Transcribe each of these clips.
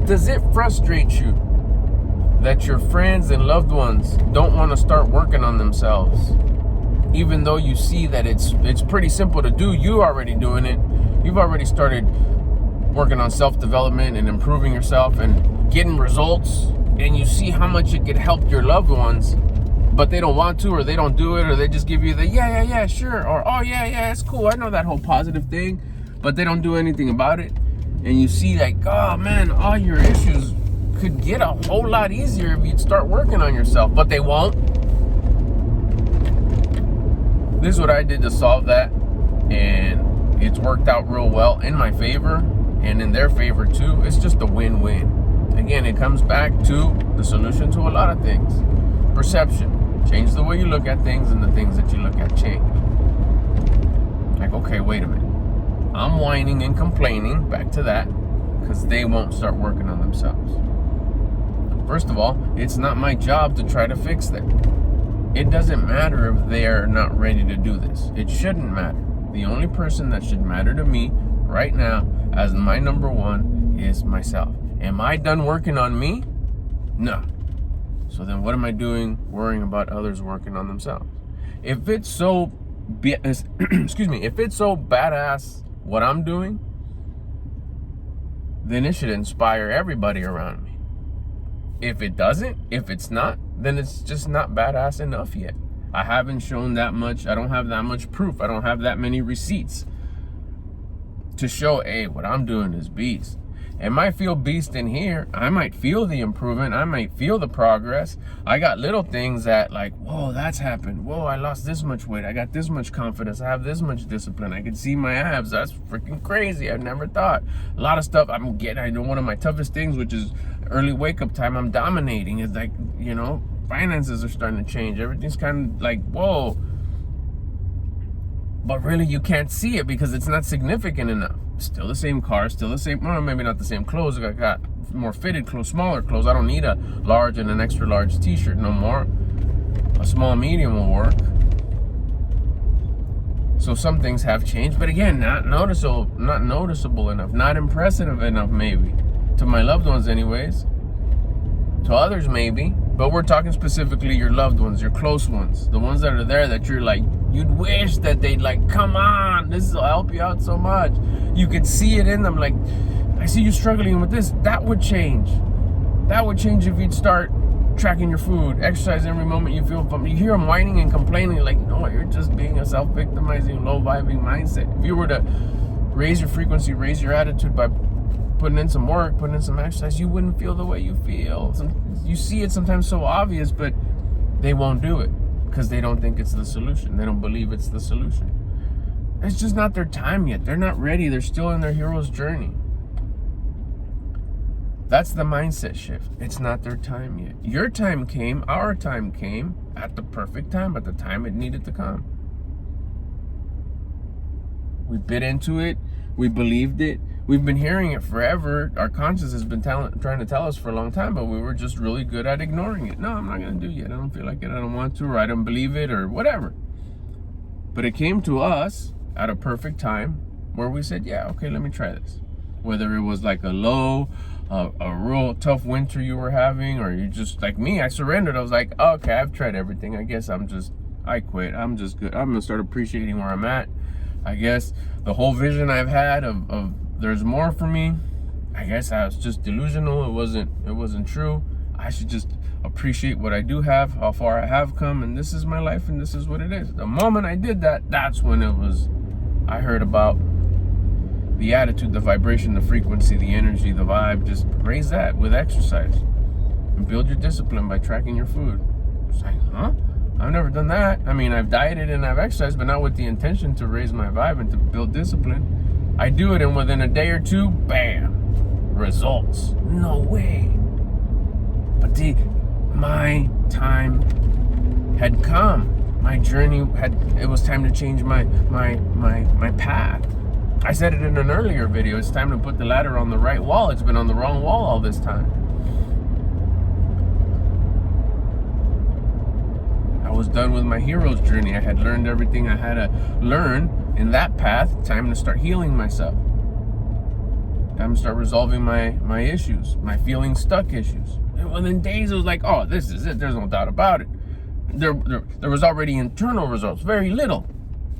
Does it frustrate you that your friends and loved ones don't want to start working on themselves? Even though you see that it's pretty simple to do, you already doing it. You've already started working on self-development and improving yourself and getting results, and you see how much it could help your loved ones, but they don't want to, or they don't do it, or they just give you the yeah, sure, or oh yeah, it's cool, I know that whole positive thing, but they don't do anything about it. And you see like, oh man, all your issues could get a whole lot easier if you'd start working on yourself, but they won't. This is what I did to solve that, and it's worked out real well in my favor and in their favor too. It's just a win-win. Again, it comes back to the solution to a lot of things. Perception. Change the way you look at things, and the things that you look at change. Like, okay, wait a minute. I'm whining and complaining, back to that, because they won't start working on themselves. First of all, it's not my job to try to fix them. It doesn't matter if they're not ready to do this. It shouldn't matter. The only person that should matter to me right now as my number one is myself. Am I done working on me? No. So then what am I doing worrying about others working on themselves? If it's so if it's so badass what I'm doing, then it should inspire everybody around me. If it doesn't, if it's not, then it's just not badass enough yet. I haven't shown that much. I don't have that much proof. I don't have that many receipts to show, hey, what I'm doing is beast. It might feel beast in here. I might feel the improvement. I might feel the progress. I got little things that like, whoa, that's happened. Whoa, I lost this much weight. I got this much confidence. I have this much discipline. I can see my abs. That's freaking crazy. I never thought. A lot of stuff I'm getting. I know one of my toughest things, which is early wake up time, I'm dominating. It's like, finances are starting to change. Everything's kind of like, whoa. But really, you can't see it because it's not significant enough. Still the same car, still the same, well, maybe not the same clothes. I got more fitted clothes, smaller clothes. I don't need a large and an extra large t-shirt no more. A small medium will work. So some things have changed, but again, not noticeable enough, not impressive enough maybe. To my loved ones anyways. To others maybe, but we're talking specifically your loved ones, your close ones, the ones that are there that you're like, you'd wish that they'd like, come on, this will help you out so much. You could see it in them, like, I see you struggling with this. That would change. That would change if you'd start tracking your food, exercise every moment you feel from. You hear them whining and complaining, like, no, you're just being a self-victimizing, low-vibing mindset. If you were to raise your frequency, raise your attitude by putting in some work, putting in some exercise, you wouldn't feel the way you feel. You see it sometimes so obvious, but they won't do it because they don't think it's the solution. They don't believe it's the solution. It's just not their time yet. They're not ready. They're still in their hero's journey. That's the mindset shift. It's not their time yet. Your time came, our time came at the perfect time, at the time it needed to come. We bit into it. We believed it. We've been hearing it forever. Our conscience has been trying to tell us for a long time, but we were just really good at ignoring it. No, I'm not going to do it yet. I don't feel like it. I don't want to, or I don't believe it, or whatever. But it came to us at a perfect time where we said, yeah, okay, let me try this. Whether it was like a low, a real tough winter you were having, or you just, like me, I surrendered. I was like, okay, I've tried everything. I guess I quit. I'm just good. I'm going to start appreciating where I'm at. I guess the whole vision I've had of there's more for me, I guess I was just delusional. It wasn't true. I should just appreciate what I do have, how far I have come, and this is my life, and this is what it is. The moment I did that, that's when I heard about the attitude, the vibration, the frequency, the energy, the vibe. Just raise that with exercise and build your discipline by tracking your food. It's like, huh? I've never done that. I mean, I've dieted and I've exercised, but not with the intention to raise my vibe and to build discipline. I do it, and within a day or two, bam, results. No way. But my time had come. My journey it was time to change my path. I said it in an earlier video. It's time to put the ladder on the right wall. It's been on the wrong wall all this time. I was done with my hero's journey. I had learned everything I had to learn in that path. Time to start healing myself. gonna start resolving my issues, my feeling stuck issues. And within days, it was like, oh, this is it. There's no doubt about it. There was already internal results, very little.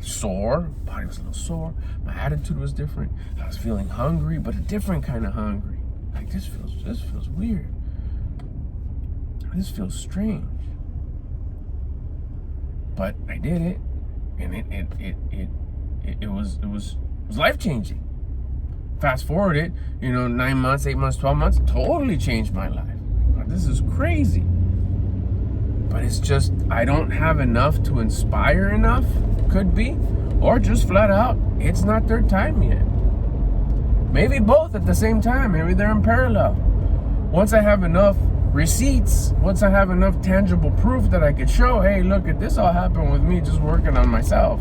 Sore, body was a little sore. My attitude was different. I was feeling hungry, but a different kind of hungry. Like this feels weird. This feels strange. But I did it, and it was life changing. Fast forward it, 9 months, 8 months, 12 months, totally changed my life. This is crazy. But it's just, I don't have enough to inspire enough, could be, or just flat out, it's not their time yet. Maybe both at the same time, maybe they're in parallel. Once I have enough receipts, once I have enough tangible proof that I could show, hey, look, this all happened with me just working on myself,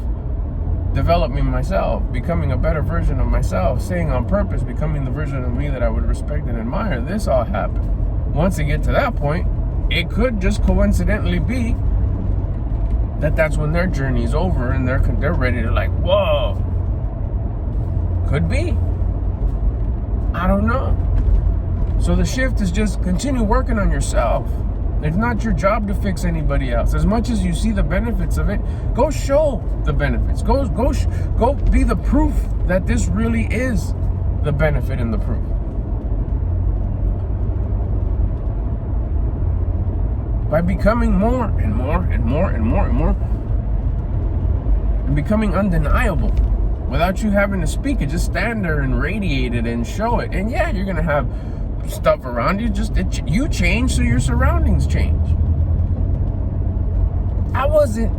developing myself, becoming a better version of myself, staying on purpose, becoming the version of me that I would respect and admire. This all happened. Once I get to that point, it could just coincidentally be that that's when their journey is over and they're ready to like, whoa. Could be. I don't know. So the shift is just continue working on yourself. It's not your job to fix anybody else. As much as you see the benefits of it, go show the benefits. Go be the proof that this really is the benefit and the proof. By becoming more and more and more and more and more, and becoming undeniable without you having to speak it, just stand there and radiate it and show it. And yeah, you're gonna have stuff around you, you change, so your surroundings change. I wasn't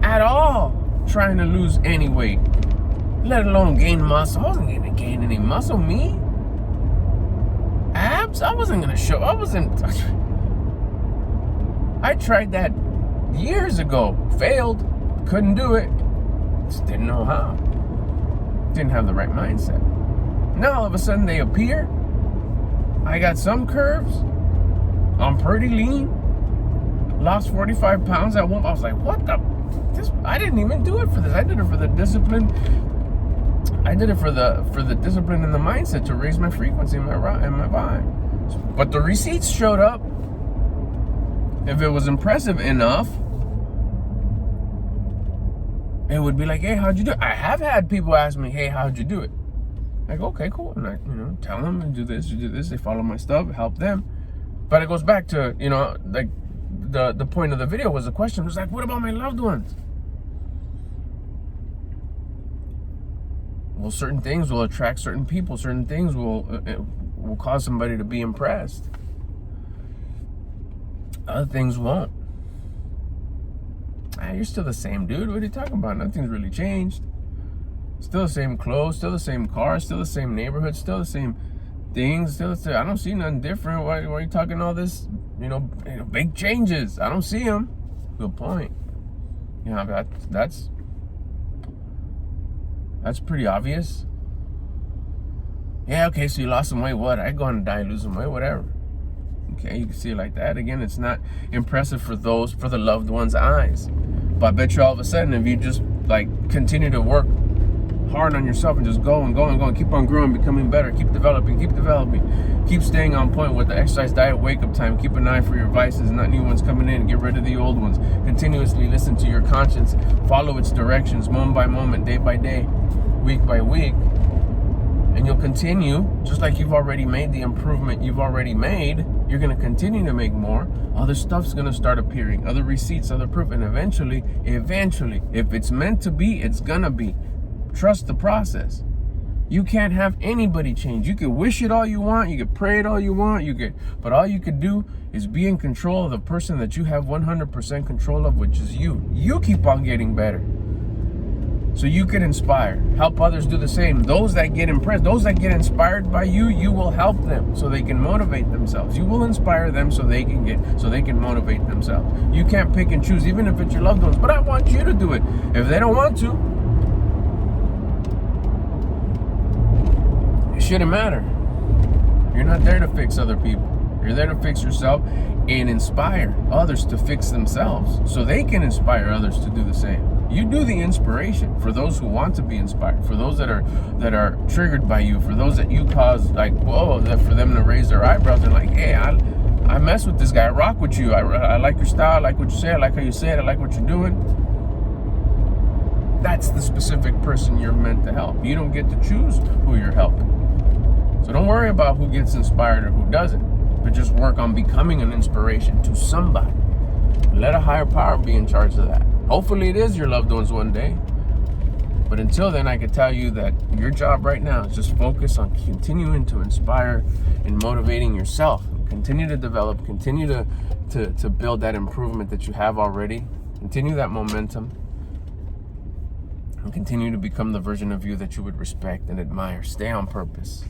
at all trying to lose any weight, let alone gain muscle. I wasn't gonna gain any muscle. Me? Abs? I wasn't gonna show. I tried that years ago, failed, couldn't do it, just didn't know how. Didn't have the right mindset. Now all of a sudden they appear. I got some curves. I'm pretty lean. Lost 45 pounds at one. I was like, what the? I didn't even do it for this. I did it for the discipline. I did it for the discipline and the mindset to raise my frequency and my vibe. But the receipts showed up. If it was impressive enough, it would be like, hey, how'd you do it? I have had people ask me, hey, how'd you do it? Like, okay, cool. And I, tell them and do this, you do this. They follow my stuff, help them. But it goes back to, like the point of the video was the question was like, what about my loved ones? Well, certain things will attract certain people. Certain things will cause somebody to be impressed. Other things won't. You're still the same dude. What are you talking about? Nothing's really changed. Still the same clothes, still the same car, still the same neighborhood, still the same things. I don't see nothing different. Why are you talking all this, big changes? I don't see them. Good point. That's pretty obvious. Yeah, okay, so you lost some weight. What? I go on a diet, lose some weight, whatever. Okay, you can see it like that. Again, it's not impressive for the loved one's eyes. But I bet you all of a sudden, if you just continue to work hard on yourself and just go and go and go and keep on growing, becoming better, keep developing, keep staying on point with the exercise, diet, wake up time, keep an eye for your vices, not new ones coming in, get rid of the old ones, continuously listen to your conscience, follow its directions moment by moment, day by day, week by week, and you'll continue, just like you've already made the improvement you've already made, you're going to continue to make more. Other stuff's going to start appearing, other receipts, other proof, and eventually, if it's meant to be, it's going to be. Trust the process. You can't have anybody change. You can wish it all you want, you can pray it all you want, but all you could do is be in control of the person that you have 100% control of, which is you. You keep on getting better. So you can inspire, help others do the same. Those that get impressed, those that get inspired by you, you will help them so they can motivate themselves. You will inspire them so they can motivate themselves. You can't pick and choose, even if it's your loved ones. But I want you to do it. If they don't want to, it shouldn't matter. You're not there to fix other people. You're there to fix yourself and inspire others to fix themselves so they can inspire others to do the same. You do the inspiration for those who want to be inspired, for those that are triggered by you, for those that you cause like whoa, that for them to raise their eyebrows and like, hey, I mess with this guy, I rock with you, I like your style, I like what you say, I like how you say it, I like what you're doing. That's the specific person you're meant to help. You don't get to choose who you're helping. So don't worry about who gets inspired or who doesn't, but just work on becoming an inspiration to somebody. Let a higher power be in charge of that. Hopefully it is your loved ones one day. But until then, I can tell you that your job right now is just focus on continuing to inspire and motivating yourself. Continue to develop, continue to build that improvement that you have already. Continue that momentum. And continue to become the version of you that you would respect and admire. Stay on purpose.